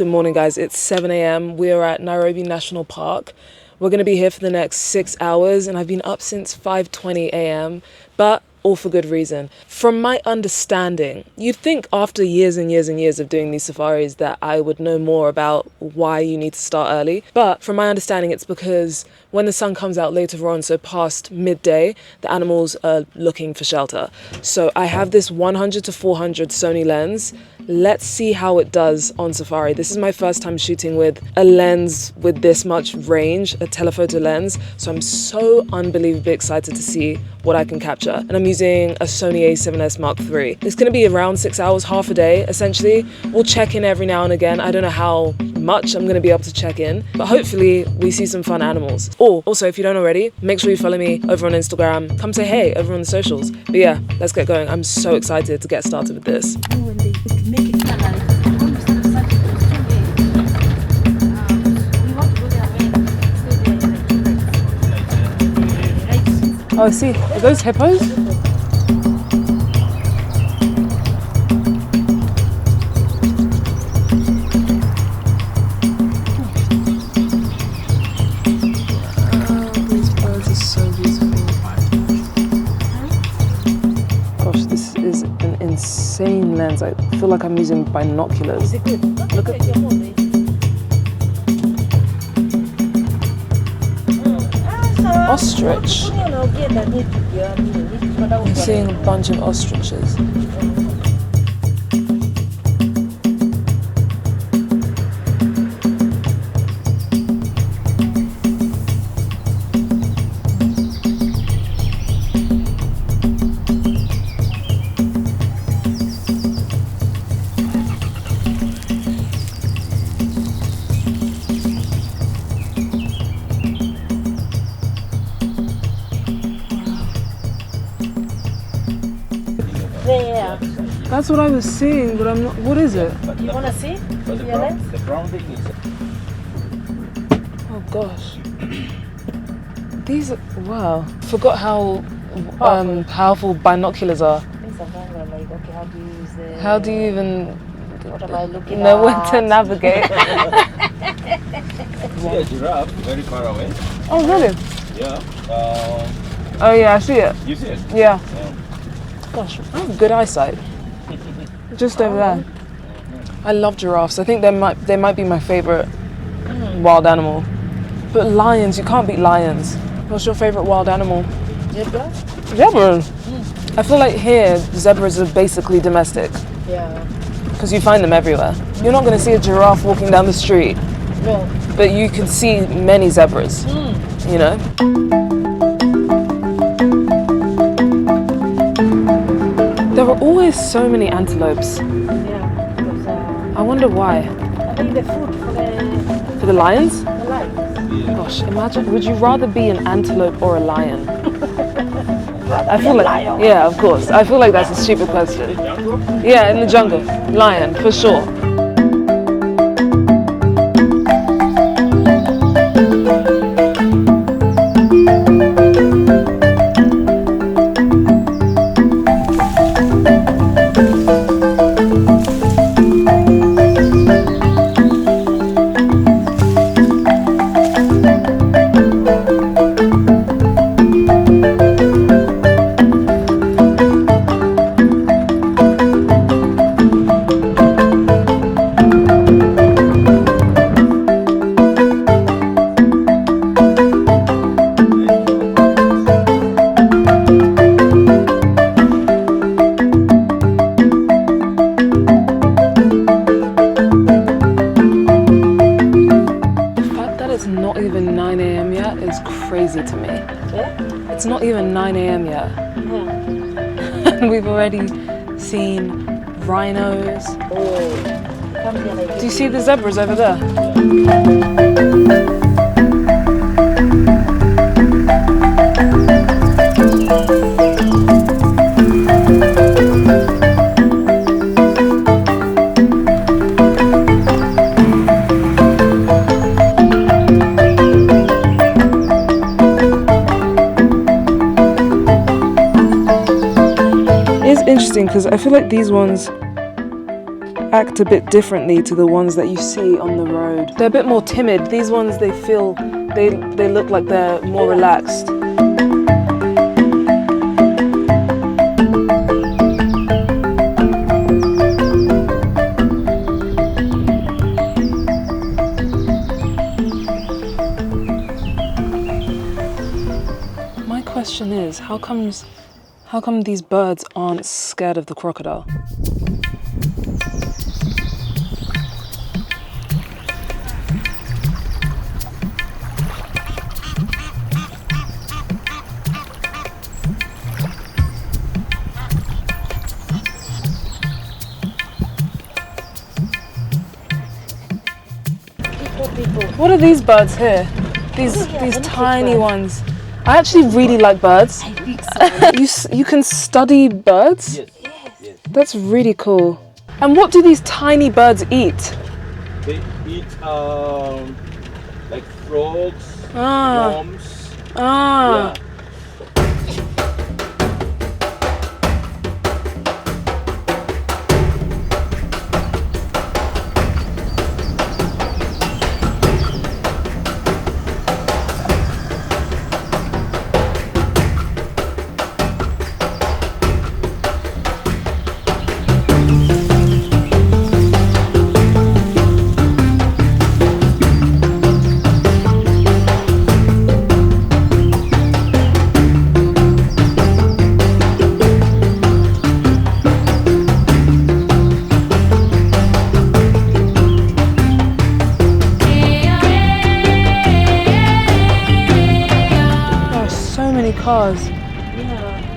Good morning, guys. It's 7 a.m. We are at Nairobi National Park. We're going to be here for the next 6 hours, and I've been up since 5:20 a.m., but all for good reason. From my understanding, you'd think after years and years and years of doing these safaris that I would know more about why you need to start early. But from my understanding, it's because when the sun comes out later on, so past midday, the animals are looking for shelter. So I have this 100 to 400 Sony lens. Let's see how it does on safari. This is my first time shooting with a lens with this much range, a telephoto lens. So I'm so unbelievably excited to see what I can capture. And I'm using a Sony A7S Mark III. It's going to be around 6 hours, half a day, essentially. We'll check in every now and again. I don't know how much I'm going to be able to check in, but hopefully we see some fun animals. Or also, if you don't already, make sure you follow me over on Instagram. Come say hey over on the socials. But yeah, let's get going. I'm so excited to get started with this. Oh, I see. Are those hippos? These birds are so beautiful. Gosh, this is an insane lens. I feel like I'm using binoculars. Is it good? Look at ostrich. I'm seeing a bunch of ostriches. That's what I was seeing, but I'm not. What is it? You want to see? The brown thing is. Oh gosh. These are. Wow. Forgot how powerful binoculars are. Things are very like, okay, how do you use it? How do you even What am I looking know where at? to navigate? See a giraffe very far away. Oh really? Yeah. Oh yeah, I see it. You see it? Yeah. Gosh, I have good eyesight. Just over there. I love giraffes. I think they might be my favorite wild animal. But lions, you can't beat lions. What's your favorite wild animal? Zebra? Zebras. I feel like here zebras are basically domestic Yeah. because you find them everywhere. You're not going to see a giraffe walking down the street, No. but you can see many zebras. You know. There are always so many antelopes. Yeah. Because, I wonder why. I think the food For the lions? for the lions. Gosh, imagine, would you rather be an antelope or a lion? I feel like, yeah, of course. I feel like that's a stupid question. Yeah, in the jungle. Lion, for sure. Crazy to me. Yeah? It's not even 9 a.m. yet. Yeah. And we've already seen rhinos. Oh. Come here, like Do you see the zebras over there? It's interesting because I feel like these ones act a bit differently to the ones that you see on the road. They're a bit more timid. These ones, they look like they're more relaxed. My question is, how come these birds aren't scared of the crocodile? What are these birds here? These tiny ones. I actually really like birds. I think so. You can study birds? Yes. Yes. That's really cool. And what do these tiny birds eat? They eat like frogs, Ah. worms. Ah. Yeah. Cars. Yeah,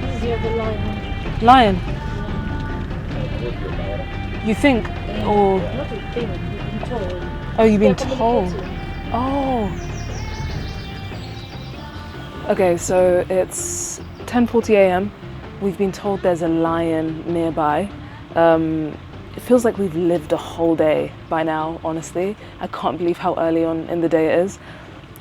this is the lion. Lion. You think? Or Not a thing, you've been told. oh, you've been They're told. communicating. Oh. Okay, so it's 10:40 a.m. We've been told there's a lion nearby. It feels like we've lived a whole day by now, honestly. I can't believe how early on in the day it is.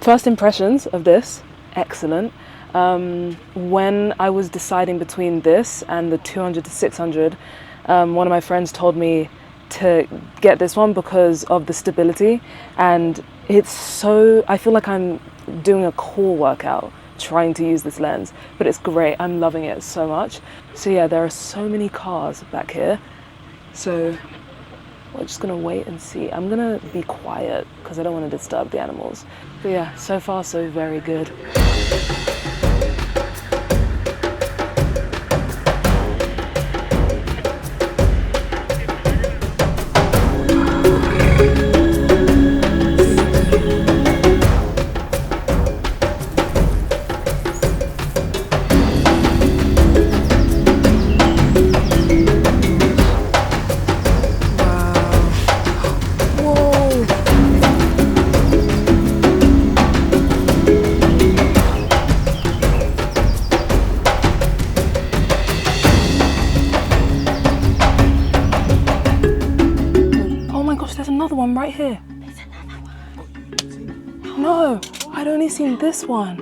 First impressions of this, excellent. When I was deciding between this and the 200 to 600, one of my friends told me to get this one because of the stability, and I feel like I'm doing a core workout trying to use this lens, but it's great. I'm loving it so much. So yeah, there are so many cars back here, so we're just gonna wait and see. I'm gonna be quiet because I don't want to disturb the animals, but yeah, so far so very good. Another one right here. There's another one. No, I'd only seen this one.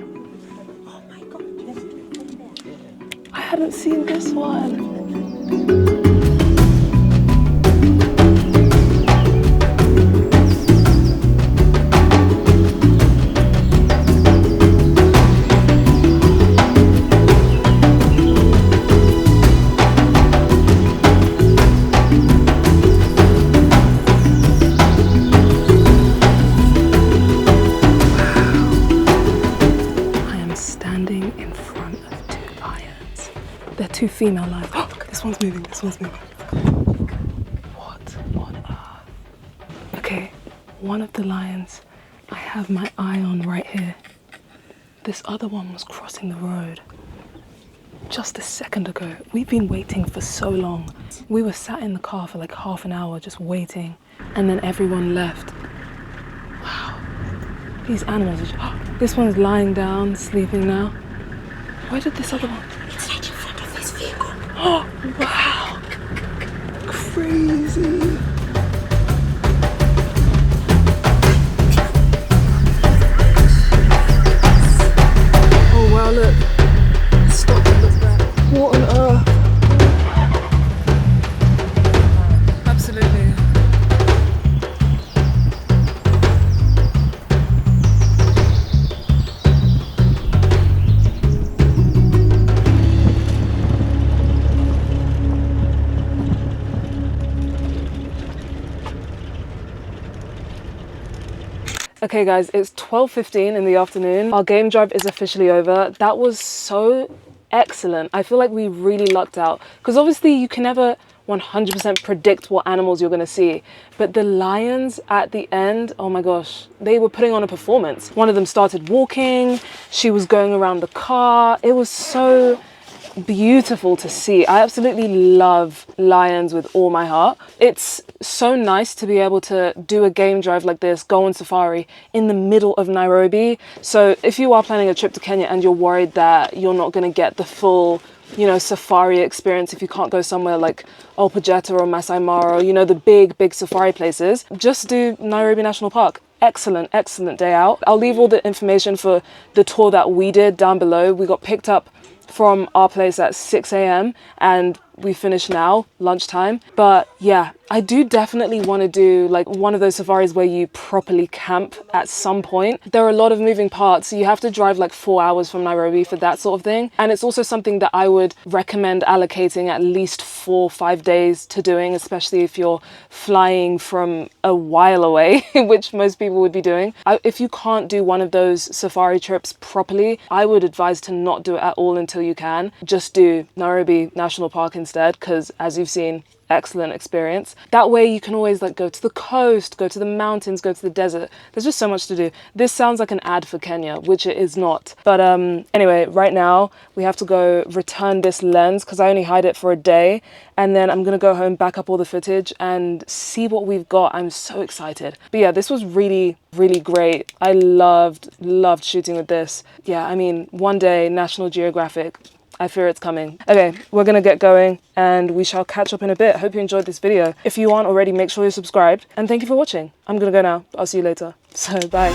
Oh my god, there's two there. I hadn't seen this one. Two female lions. Oh, this one's moving, this one's moving. What on earth? Okay, one of the lions I have my eye on right here. This other one was crossing the road just a second ago. We've been waiting for so long. We were sat in the car for like half an hour just waiting, and then everyone left. Wow, these animals are just, this one's lying down, sleeping now. Where did this other one? Oh, wow. Crazy. Oh, wow, look. Stop and look back. What on earth? Absolutely. Okay guys, it's 12:15 in the afternoon. Our game drive is officially over. That was so excellent. I feel like we really lucked out because obviously you can never 100% predict what animals you're going to see, but the lions at the end, oh my gosh, they were putting on a performance. One of them started walking, she was going around the car. It was so beautiful to see. I absolutely love lions with all my heart. It's so nice to be able to do a game drive like this, go on safari in the middle of Nairobi. So if you are planning a trip to Kenya and you're worried that you're not going to get the full, you know, safari experience if you can't go somewhere like Olpajeta or Masai Mara, you know, the big safari places, just do Nairobi National Park. Excellent day out. I'll leave all the information for the tour that we did down below. We got picked up from our place at 6 a.m. and we finished now, lunchtime. But yeah, I do definitely want to do like one of those safaris where you properly camp at some point. There are a lot of moving parts, so you have to drive like 4 hours from Nairobi for that sort of thing. And it's also something that I would recommend allocating at least 4 or 5 days to doing, especially if you're flying from a while away, which most people would be doing. If you can't do one of those safari trips properly, I would advise to not do it at all until you can. Just do Nairobi National Park instead, because as you've seen, excellent experience. That way you can always like go to the coast, go to the mountains, go to the desert. There's just so much to do. This sounds like an ad for Kenya, which it is not. But anyway, right now we have to go return this lens because I only hide it for a day, and then I'm gonna go home, back up all the footage and see what we've got. I'm so excited. But yeah, this was really great. I loved shooting with this. Yeah, I mean, one day National Geographic, I fear it's coming. Okay, we're gonna get going and we shall catch up in a bit. Hope you enjoyed this video. If you aren't already, make sure you're subscribed, and thank you for watching. I'm gonna go now. I'll see you later. So bye.